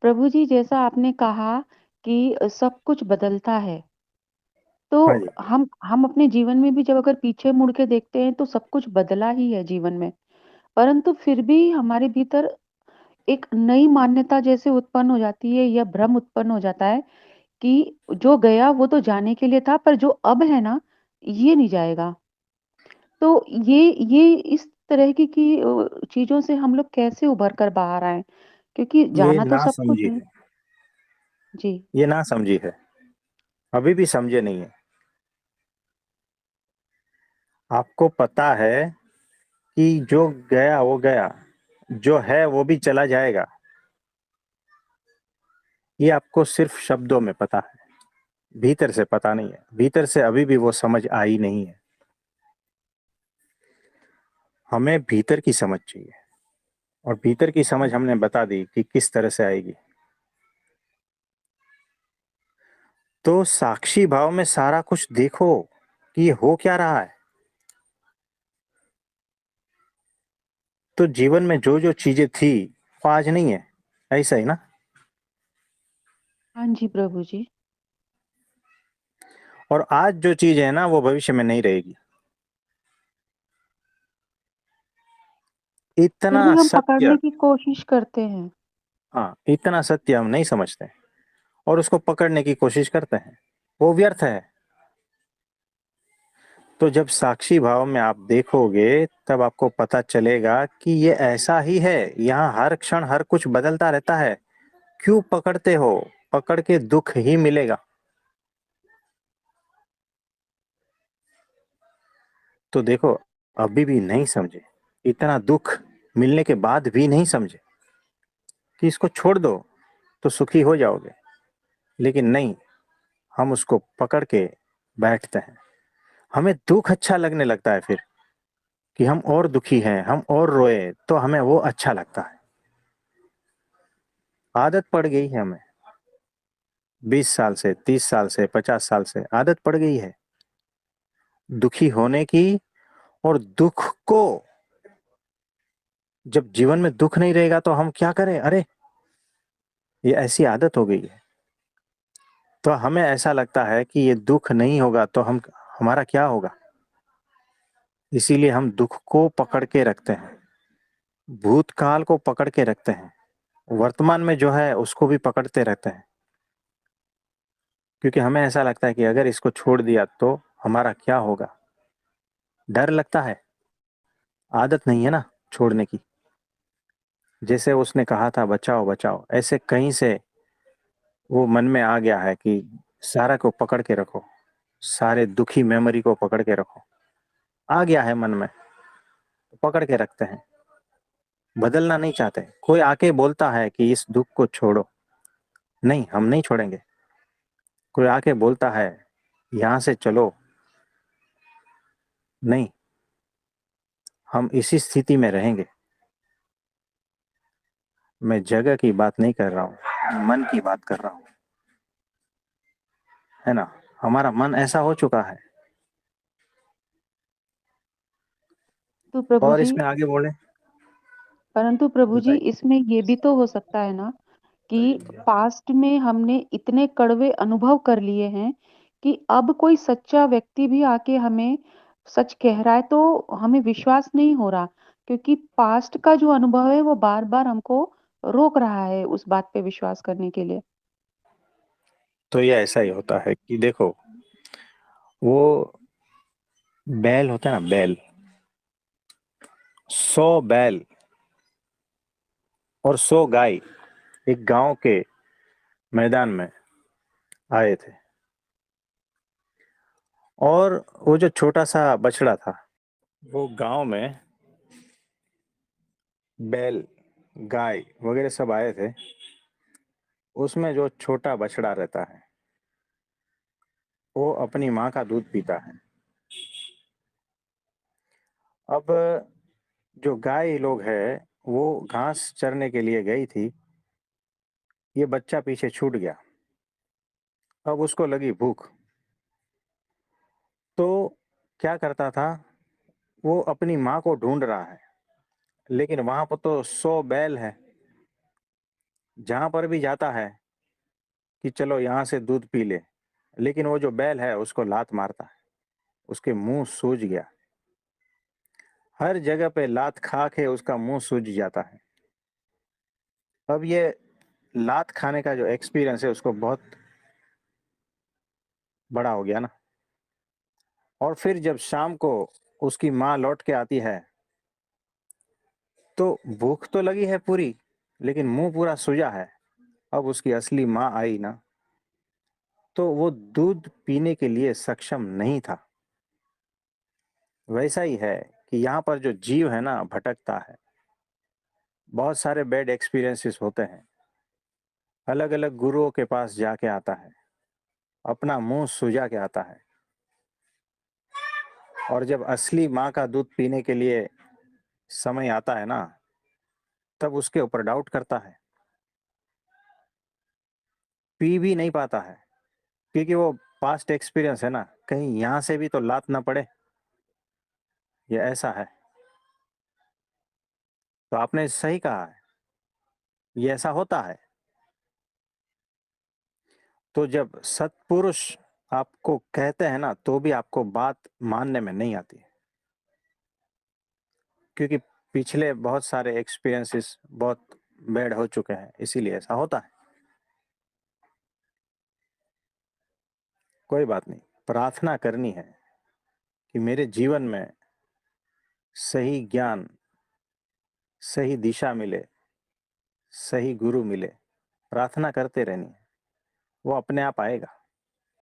प्रभु जी, जैसा आपने कहा कि सब कुछ बदलता है, हाँ तो जी। हम अपने जीवन में भी जब अगर पीछे मुड़ के देखते हैं तो सब कुछ बदला ही है जीवन में। परंतु फिर भी हमारे भीतर एक नई मान्यता जैसे उत्पन्न हो जाती है या भ्रम उत्पन्न हो जाता है कि जो गया वो तो जाने के लिए था, पर जो अब है ना, ये नहीं जाएगा। तो ये इस तरह की चीज़ों से हम लोग कैसे उभर कर बाहर आएँ? क्योंकि ये जाना तो ना सब कुछ समझी है। है। जी। ये ना समझी है। अभी भी समझे नहीं है। आपको पता है कि जो गया वो गया, जो है वो भी चला जाएगा। ये आपको सिर्फ शब्दों में पता है, भीतर से पता नहीं है। भीतर से अभी भी वो समझ आई नहीं है। हमें भीतर की समझ चाहिए, और भीतर की समझ हमने बता दी कि किस तरह से आएगी। तो साक्षी भाव में सारा कुछ देखो कि ये हो क्या रहा है। तो जीवन में जो जो चीजें थी वो आज नहीं है, ऐसा ही ना। हाँ जी, प्रभु जी। और आज जो चीज है ना वो भविष्य में नहीं रहेगी। फिर इतना भी हम सत्य। पकड़ने की कोशिश करते हैं। हाँ, इतना सत्य हम नहीं समझते और उसको पकड़ने की कोशिश करते हैं। वो व्यर्थ है। तो जब साक्षी भाव में आप देखोगे तब आपको पता चलेगा कि ये ऐसा ही है। यहाँ हर क्षण हर कुछ बदलता रहता है। क्यों पकड़ते हो? पकड़ के दुख ही मिलेगा। तो देखो, अभी भी नहीं समझे, इतना दुख मिलने के बाद भी नहीं समझे कि इसको छोड़ दो तो सुखी हो जाओगे। लेकिन नहीं, हम उसको पकड़ के बैठते हैं। हमें दुख अच्छा लगने लगता है फिर, कि हम और दुखी हैं, हम और रोए तो हमें वो अच्छा लगता है। आदत पड़ गई है हमें। 20 साल से, 30 साल से, 50 साल से आदत पड़ गई है दुखी होने की। और दुख को, जब जीवन में दुख नहीं रहेगा तो हम क्या करें? अरे, ये ऐसी आदत हो गई है। तो हमें ऐसा लगता है कि ये दुख नहीं होगा तो हम, हमारा क्या होगा। इसीलिए हम दुख को पकड़ के रखते हैं, भूतकाल को पकड़ के रखते हैं, वर्तमान में जो है उसको भी पकड़ते रहते हैं। क्योंकि हमें ऐसा लगता है कि अगर इसको छोड़ दिया तो हमारा क्या होगा। डर लगता है। आदत नहीं है ना छोड़ने की। जैसे उसने कहा था बचाओ बचाओ, ऐसे कहीं से वो मन में आ गया है कि सारा को पकड़ के रखो, सारे दुखी मेमोरी को पकड़ के रखो। आ गया है मन में, तो पकड़ के रखते हैं। बदलना नहीं चाहते। कोई आके बोलता है कि इस दुख को छोड़ो, नहीं, हम नहीं छोड़ेंगे। कोई आके बोलता है यहां से चलो, नहीं, हम इसी स्थिति में रहेंगे। मैं जगह की बात नहीं कर रहा हूँ, मन की बात कर रहा हूँ, है ना। हमारा मन ऐसा हो चुका है। तो प्रभु और जी, इसमें आगे बोले, परंतु प्रभु जी, बताइए। इसमें ये भी तो हो सकता है ना कि पास्ट में हमने इतने कड़वे अनुभव कर लिए हैं कि अब कोई सच्चा व्यक्ति भी आके हमें सच कह रहा है तो हमें विश्वास नहीं हो रहा, क्योंकि पास्ट का जो अनुभव है वो बार बार हमको रोक रहा है उस बात पे विश्वास करने के लिए। तो ये ऐसा ही होता है कि देखो, वो बैल होता है ना, बैल, 100 बैल और 100 गाय एक गांव के मैदान में आए थे। और वो जो छोटा सा बछड़ा था, वो गांव में बैल, गाय वगैरह सब आए थे। उसमें जो छोटा बछड़ा रहता है वो अपनी माँ का दूध पीता है। अब जो गाय लोग है वो घास चरने के लिए गई थी। ये बच्चा पीछे छूट गया। अब उसको लगी भूख। तो क्या करता था, वो अपनी माँ को ढूंढ रहा है, लेकिन वहां पर तो 100 बैल है। जहां पर भी जाता है कि चलो यहां से दूध पी ले, लेकिन वो जो बैल है उसको लात मारता है, उसके मुंह सूज गया। हर जगह पे लात खा के उसका मुंह सूज जाता है। अब ये लात खाने का जो एक्सपीरियंस है उसको बहुत बड़ा हो गया ना। और फिर जब शाम को उसकी माँ लौट के आती है तो भूख तो लगी है पूरी, लेकिन मुंह पूरा सूजा है। अब उसकी असली माँ आई ना, तो वो दूध पीने के लिए सक्षम नहीं था। वैसा ही है कि यहाँ पर जो जीव है ना भटकता है, बहुत सारे बैड एक्सपीरियंसेस होते हैं, अलग अलग गुरुओं के पास जाके आता है, अपना मुंह सुजा के आता है, और जब असली माँ का दूध पीने के लिए समय आता है ना, तब उसके ऊपर डाउट करता है, पी भी नहीं पाता है, क्योंकि वो पास्ट एक्सपीरियंस है ना, कहीं यहाँ से भी तो लात ना पड़े। ये ऐसा है। तो आपने सही कहा है, ये ऐसा होता है। तो जब सत्पुरुष आपको कहते हैं ना, तो भी आपको बात मानने में नहीं आती, क्योंकि पिछले बहुत सारे एक्सपीरियंसेस बहुत बैड हो चुके हैं, इसीलिए ऐसा होता है। कोई बात नहीं, प्रार्थना करनी है कि मेरे जीवन में सही ज्ञान, सही दिशा मिले, सही गुरु मिले। प्रार्थना करते रहनी है, वो अपने आप आएगा।